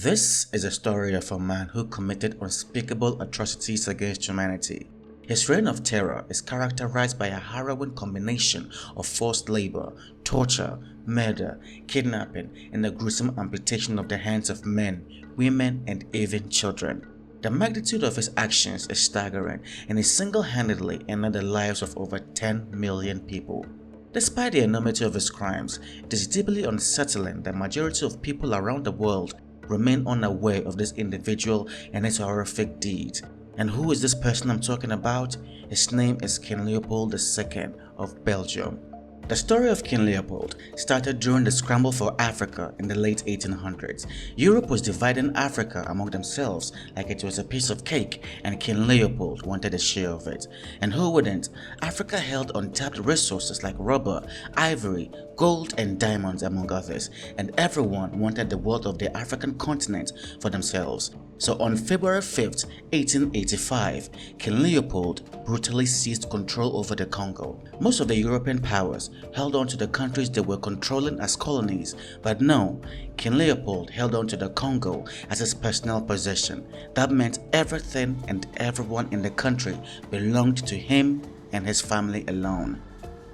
This is a story of a man who committed unspeakable atrocities against humanity. His reign of terror is characterized by a harrowing combination of forced labor, torture, murder, kidnapping, and the gruesome amputation of the hands of men, women, and even children. The magnitude of his actions is staggering, and he single-handedly ended the lives of over 10 million people. Despite the enormity of his crimes, it is deeply unsettling that the majority of people around the world remain unaware of this individual and his horrific deeds. And who is this person I'm talking about? His name is King Leopold II of Belgium. The story of King Leopold started during the scramble for Africa in the late 1800s. Europe was dividing Africa among themselves like it was a piece of cake, and King Leopold wanted a share of it. And who wouldn't? Africa held untapped resources like rubber, ivory, gold, and diamonds among others, and everyone wanted the wealth of the African continent for themselves. So on February 5th, 1885, King Leopold brutally seized control over the Congo. Most of the European powers held on to the countries they were controlling as colonies, but no, King Leopold held on to the Congo as his personal possession. That meant everything and everyone in the country belonged to him and his family alone.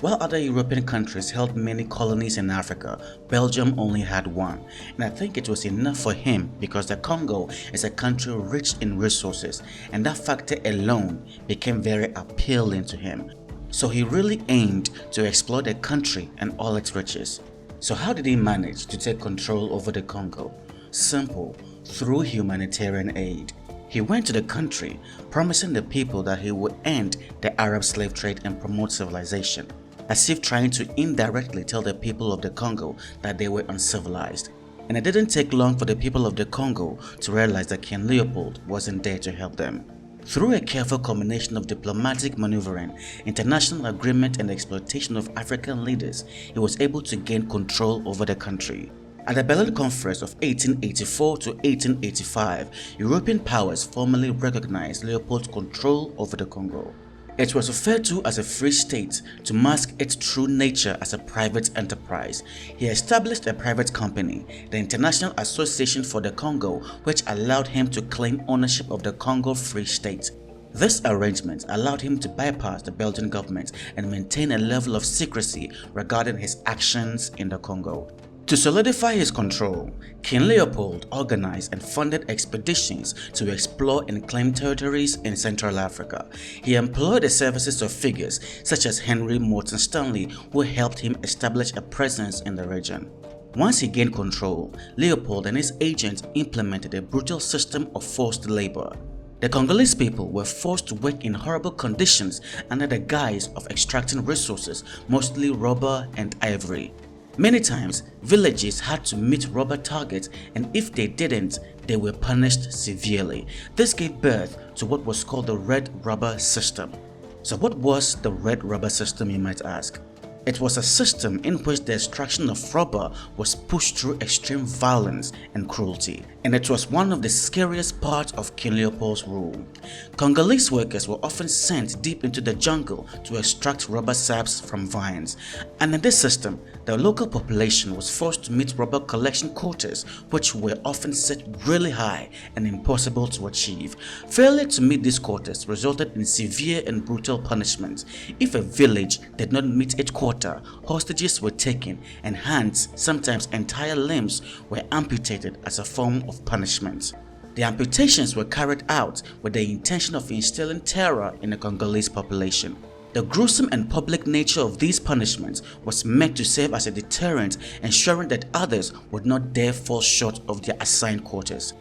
While other European countries held many colonies in Africa, Belgium only had one, and I think it was enough for him because the Congo is a country rich in resources, and that factor alone became very appealing to him. So he really aimed to exploit the country and all its riches. So how did he manage to take control over the Congo? Simple, through humanitarian aid. He went to the country promising the people that he would end the Arab slave trade and promote civilization, as if trying to indirectly tell the people of the Congo that they were uncivilized. And it didn't take long for the people of the Congo to realize that King Leopold wasn't there to help them. Through a careful combination of diplomatic maneuvering, international agreement, and exploitation of African leaders, he was able to gain control over the country. At the Berlin Conference of 1884 to 1885, European powers formally recognized Leopold's control over the Congo. It was referred to as a free state to mask its true nature as a private enterprise. He established a private company, the International Association for the Congo, which allowed him to claim ownership of the Congo Free State. This arrangement allowed him to bypass the Belgian government and maintain a level of secrecy regarding his actions in the Congo. To solidify his control, King Leopold organized and funded expeditions to explore and claim territories in Central Africa. He employed the services of figures such as Henry Morton Stanley, who helped him establish a presence in the region. Once he gained control, Leopold and his agents implemented a brutal system of forced labor. The Congolese people were forced to work in horrible conditions under the guise of extracting resources, mostly rubber and ivory. Many times, villages had to meet robber targets, and if they didn't, they were punished severely. This gave birth to what was called the red rubber system. So what was the red rubber system, you might ask? It was a system in which the extraction of rubber was pushed through extreme violence and cruelty, and it was one of the scariest parts of King Leopold's rule. Congolese workers were often sent deep into the jungle to extract rubber saps from vines, and in this system, the local population was forced to meet rubber collection quotas, which were often set really high and impossible to achieve. Failure to meet these quotas resulted in severe and brutal punishments. If a village did not meet its quota, hostages were taken, and hands, sometimes entire limbs, were amputated as a form of punishment. The amputations were carried out with the intention of instilling terror in the Congolese population. The gruesome and public nature of these punishments was meant to serve as a deterrent, ensuring that others would not dare fall short of their assigned quotas.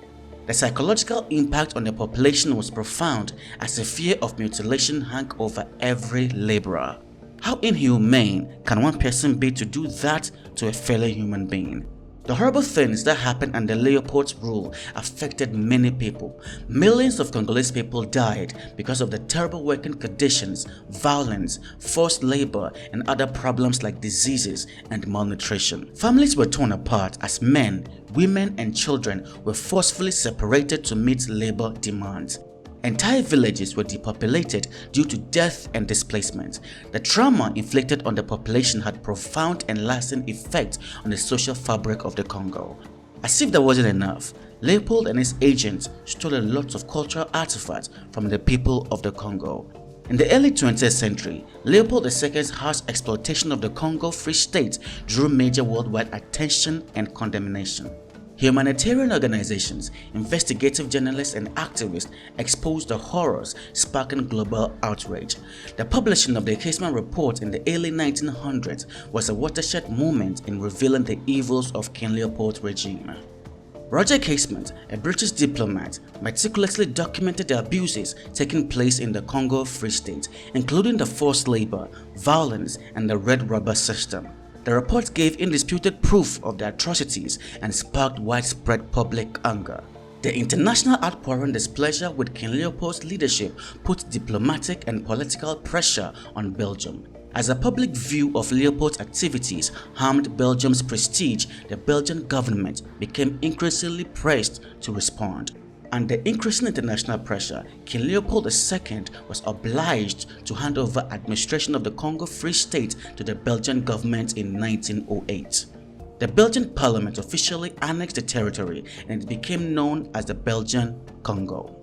The psychological impact on the population was profound, as the fear of mutilation hung over every laborer. How inhumane can one person be to do that to a fellow human being? The horrible things that happened under Leopold's rule affected many people. Millions of Congolese people died because of the terrible working conditions, violence, forced labor, and other problems like diseases and malnutrition. Families were torn apart as men, women, and children were forcefully separated to meet labor demands. Entire villages were depopulated due to death and displacement. The trauma inflicted on the population had profound and lasting effect on the social fabric of the Congo. As if that wasn't enough, Leopold and his agents stole a lot of cultural artifacts from the people of the Congo. In the early 20th century, Leopold II's harsh exploitation of the Congo Free State drew major worldwide attention and condemnation. Humanitarian organizations, investigative journalists and activists exposed the horrors, sparking global outrage. The publishing of the Casement Report in the early 1900s was a watershed moment in revealing the evils of King Leopold's regime. Roger Casement, a British diplomat, meticulously documented the abuses taking place in the Congo Free State, including the forced labor, violence, and the red rubber system. The report gave indisputed proof of the atrocities and sparked widespread public anger. The international outpouring displeasure with King Leopold's leadership put diplomatic and political pressure on Belgium. As a public view of Leopold's activities harmed Belgium's prestige, the Belgian government became increasingly pressed to respond. Under increasing international pressure, King Leopold II was obliged to hand over administration of the Congo Free State to the Belgian government in 1908. The Belgian parliament officially annexed the territory and it became known as the Belgian Congo.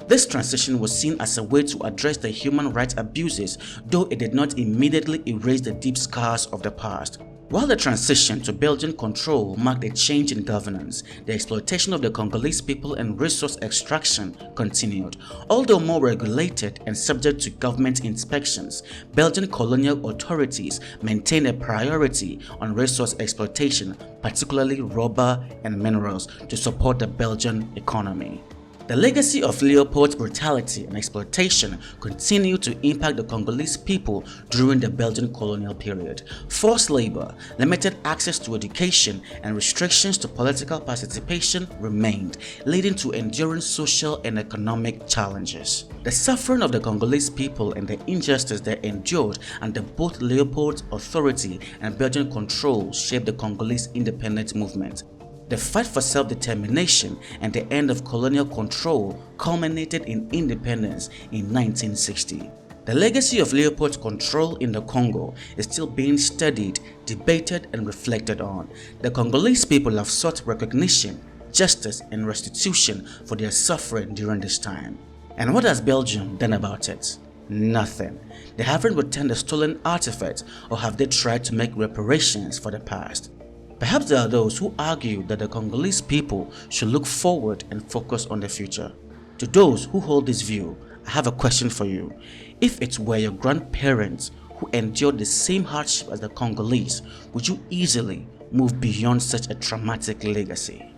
This transition was seen as a way to address the human rights abuses, though it did not immediately erase the deep scars of the past. While the transition to Belgian control marked a change in governance, the exploitation of the Congolese people and resource extraction continued. Although more regulated and subject to government inspections, Belgian colonial authorities maintained a priority on resource exploitation, particularly rubber and minerals, to support the Belgian economy. The legacy of Leopold's brutality and exploitation continued to impact the Congolese people during the Belgian colonial period. Forced labor, limited access to education, and restrictions to political participation remained, leading to enduring social and economic challenges. The suffering of the Congolese people and the injustice they endured under both Leopold's authority and Belgian control shaped the Congolese independence movement. The fight for self-determination and the end of colonial control culminated in independence in 1960. The legacy of Leopold's control in the Congo is still being studied, debated, and reflected on. The Congolese people have sought recognition, justice, and restitution for their suffering during this time. And what has Belgium done about it? Nothing. They haven't returned the stolen artifacts, or have they tried to make reparations for the past? Perhaps there are those who argue that the Congolese people should look forward and focus on the future. To those who hold this view, I have a question for you. If it were your grandparents who endured the same hardship as the Congolese, would you easily move beyond such a traumatic legacy?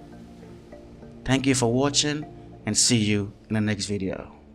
Thank you for watching and see you in the next video.